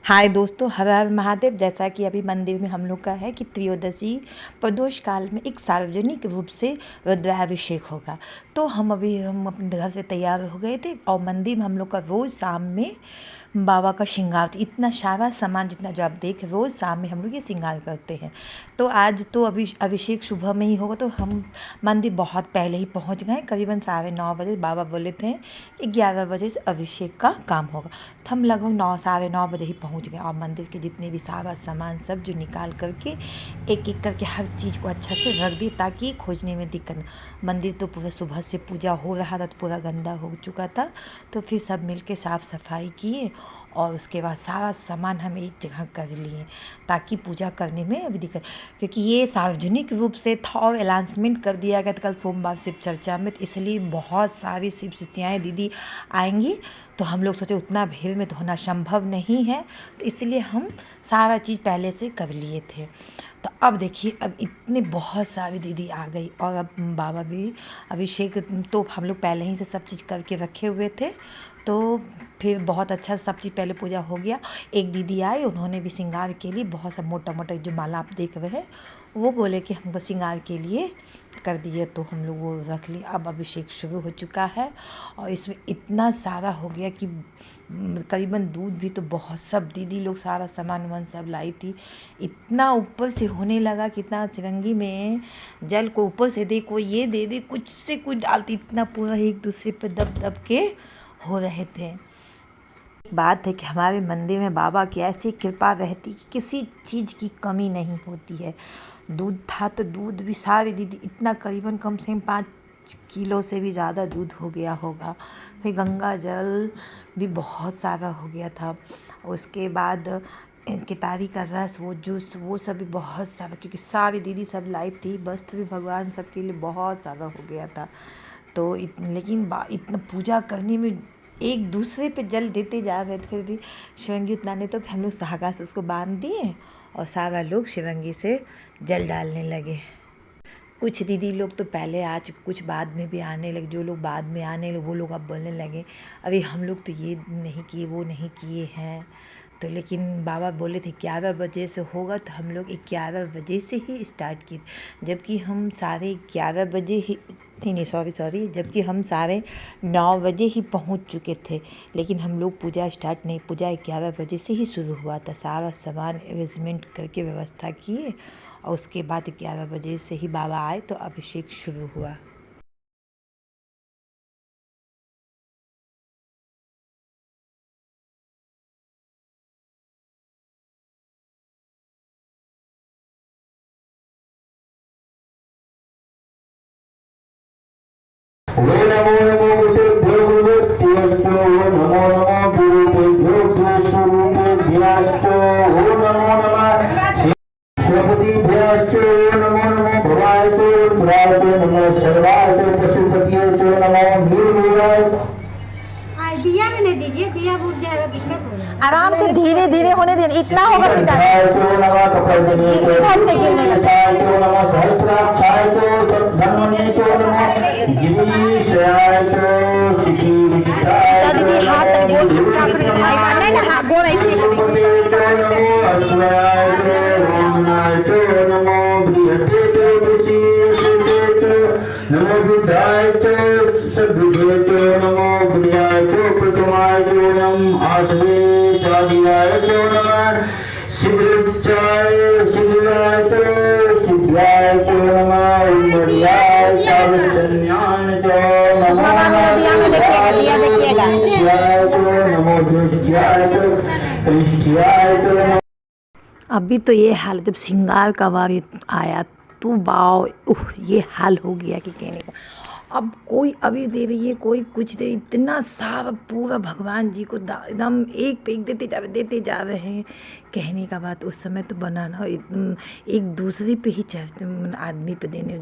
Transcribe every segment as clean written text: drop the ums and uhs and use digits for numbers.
हाय दोस्तों, हर हर महादेव। जैसा कि अभी मंदिर में हम लोग का है कि त्रयोदशी प्रदोष काल में एक सार्वजनिक रूप से रुद्राभिषेक होगा। तो हम अपने घर से तैयार हो गए थे और मंदिर में हम लोग का रोज़ शाम में बाबा का श्रृंगार, इतना सारा सामान जितना जो आप देख, रोज़ शाम में हम लोग ये श्रृंगार करते हैं। तो आज तो अभिषेक सुबह में ही होगा, तो हम मंदिर बहुत पहले ही पहुंच गए। करीबन 9:30 बजे बाबा बोले थे 11 बजे से अभिषेक का काम होगा। तो हम लगभग 9 साढ़े 9 बजे ही पहुंच गए और मंदिर के जितने भी सारा सामान सब जो निकाल करके एक एक करके हर चीज़ को अच्छा से रख दी ताकि खोजने में दिक्कत न। मंदिर तो पूरा सुबह से पूजा हो रहा था तो पूरा गंदा हो चुका था, तो फिर सब मिल के साफ़ सफाई किए और उसके बाद सारा सामान हम एक जगह कर लिए ताकि पूजा करने में अभी दिक्कत, क्योंकि ये सार्वजनिक रूप से था और अनाउंसमेंट कर दिया गया था कल सोमवार शिव चर्चा में, तो इसलिए बहुत सारी शिव शिष्याएँ दीदी आएंगी। तो हम लोग सोचे उतना भीड़ में तो होना संभव नहीं है, तो इसलिए हम सारा चीज़ पहले से कर लिए थे। तो अब देखिए, अब इतने बहुत सारी दीदी आ गई और अब बाबा भी अभिषेक तो हम लोग पहले ही से सब चीज़ करके रखे हुए थे, तो फिर बहुत अच्छा सब चीज़ पहले पूजा हो गया। एक दीदी आई, उन्होंने भी श्रृंगार के लिए बहुत सा मोटा मोटा जो माला आप देख रहे हैं वो बोले कि हमको श्रृंगार के लिए कर दिए, तो हम लोग वो रख लिए। अब अभिषेक शुरू हो चुका है और इसमें इतना सारा हो गया कि करीबन दूध भी तो बहुत, सब दीदी लोग सारा सामान वामान सब लाई थी। इतना ऊपर से होने लगा कि इतना चिरंगी में जल को ऊपर से दे, कोई ये दे दे, कुछ से कुछ डालती, इतना पूरा एक दूसरे पे दब दब के हो रहे थे। बात है कि हमारे मंदिर में बाबा की ऐसी कृपा रहती कि किसी चीज़ की कमी नहीं होती है। दूध था तो दूध भी सारी दीदी, इतना करीबन कम से कम 5 किलो से भी ज़्यादा दूध हो गया होगा। फिर गंगा जल भी बहुत सारा हो गया था। उसके बाद केतारी का रस, वो जूस, वो सब भी बहुत सारा, क्योंकि सारी दीदी सब लाई थी। वस्त्र भी भगवान सबके लिए बहुत सारा हो गया था। तो लेकिन इतना पूजा करने में एक दूसरे पे जल देते जा रहे थे, फिर भी शिवंगी उतनाने, तो हम लोग धागा से उसको बांध दिए और सारा लोग शिवंगी से जल डालने लगे। कुछ दीदी लोग तो पहले आ चुके, कुछ बाद में भी आने लगे। जो लोग बाद में आने लगे वो लोग अब बोलने लगे अभी हम लोग तो ये नहीं किए, वो नहीं किए हैं। तो लेकिन बाबा बोले थे 11 बजे से होगा, तो हम लोग 11 बजे से ही स्टार्ट किए, जबकि हम साढ़े 11 बजे ही, नहीं सॉरी, जबकि हम साढ़े 9 बजे ही पहुंच चुके थे। लेकिन हम लोग पूजा स्टार्ट नहीं, पूजा 11 बजे से ही शुरू हुआ था। सारा सामान अरेंजमेंट करके व्यवस्था किए और उसके बाद 11 बजे से ही बाबा आए तो अभिषेक शुरू हुआ। ओम नमो नमो गुरुदेव गुरुदेवस्तु नमो नमो गुरुदेव स्वरूपेभ्यस्तु ओम नमो नमः शिवपतिभ्यस्तु नमो नमो भवाय च रुद्राय च नमो सर्वाय च पशुपतये च नमो नीलमूलाय। दिया में नहीं दीजिए, दिया बुझ जाएगा, दिक्कत हो जाएगा। आराम से धीरे धीरे होने देना, इतना होगा पिता इधर से गिरने लगा। दीदी हाथ गोड़ ऐसे नमो बुद्धाय च सद्बुद्धे च नमो बुद्धाय च प्रथमाय च नमः आसवे चादियाय च नमः सिद्धाय सिद्धाय च सिद्धाय च नमः उन्नयाय सर्वसन्यान च नमः देखिएगा नमो दृष्टियाय च दृष्टियाय च। अभी तो ये हाल, जब श्रृंगार का बार आया तो बाव ये हाल हो गया कि कहने का। अब कोई अभी दे रही है, कोई कुछ दे, इतना सारा पूरा भगवान जी को एकदम एक पे एक देते जा रहे हैं। कहने का बात उस समय तो बनाना एक दूसरे पे ही आदमी पे देने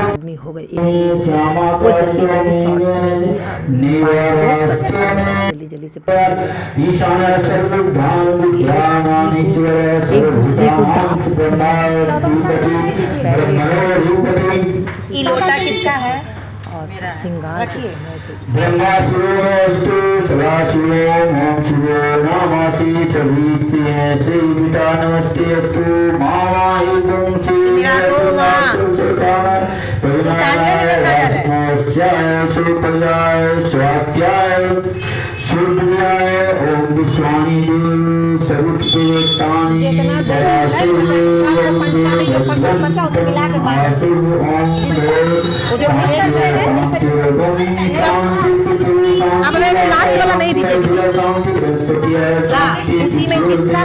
आदमी हो गए, इसलिए वो जल्दी जल्दी शॉर्ट जल्दी जल्दी से एक दूसरे को ये लोटा किसका है और श्रृंगार के समय तो ब्रह्माशिवोऽस्तु सदाशिवो ओम शिवो नमसि सविस्ति श्री विदा नमस्ते अस्तु मामाहि गुं श्री स्वाध्याय सूर्याय ओम विश्वानि सर्वोत्तानि लास्ट वाला नहीं दीजिए उसी में जिसका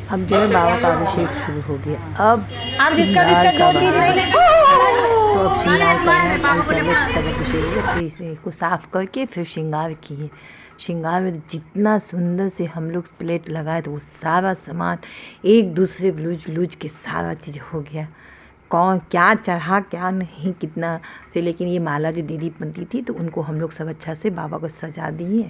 अब जो है बाबा का अभिषेक शुरू हो गया। अब जिसका दो चीज नहीं तो अब श्रृंगार सब अभिषेक फिर इसको साफ करके फिर श्रृंगार किए। श्रृंगार में जितना सुंदर से हम लोग प्लेट लगाए तो वो सारा सामान एक दूसरे लूज के सारा चीज़ हो गया। कौन क्या चढ़ा क्या नहीं कितना फिर, लेकिन ये माला जो दीदी बनती थी तो उनको हम लोग सब अच्छा से बाबा को सजा दिए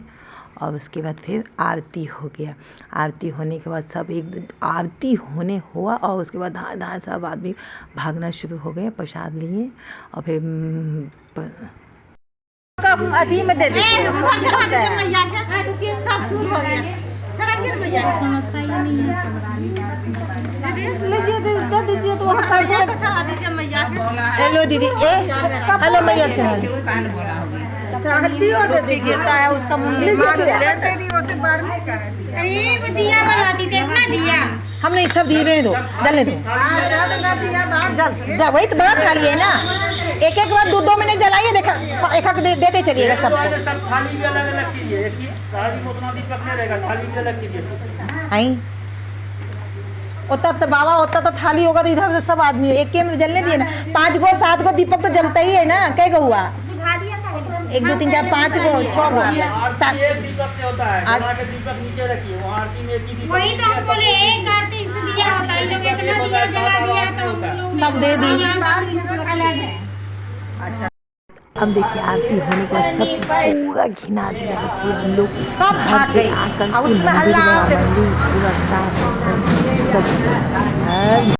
और उसके बाद फिर आरती हो गया। आरती होने के बाद सब एक आरती होने हुआ और उसके बाद धाए धाए सब आदमी भागना शुरू हो गए, प्रसाद लिए और फिर अभी में दे हेलो दीदी हेलो मैया गिरता है उसका दिया बनाती थी इतना दिया हमने सब दिए दो जलने दो जा वही तो बात खा लिए ना एक एक बार 2-2 मिनट जलाइए देखा एक देते चलिएगा सबको थाली भी अलग-अलग कीजिए। एक ही थाली में उतना दीपक नहीं रहेगा, थाली भी अलग कीजिए। आई तो बाबा होता तो थाली होगा तो इधर से सब आदमी एक के में जलने दिए ना 5 गो 7 गो दीपक तो जलता ही है ना। कै गो हुआ 1 2 3 4 5 गो 6 गो 7 एक दीपक से होता है, जला के दीपक नीचे रखिए, वहाँ आरती में एक ही दीपक। वही तो हमको ले एक आरती से दिया होता है, लोग इतना दिया जला दिया तो हम लोग सब दे दी। अलग है। अच्छा अब देखिए आरती होने के बाद सब पूरा घिना दिया हम लोग सब भाग गए और उसमें हल्ला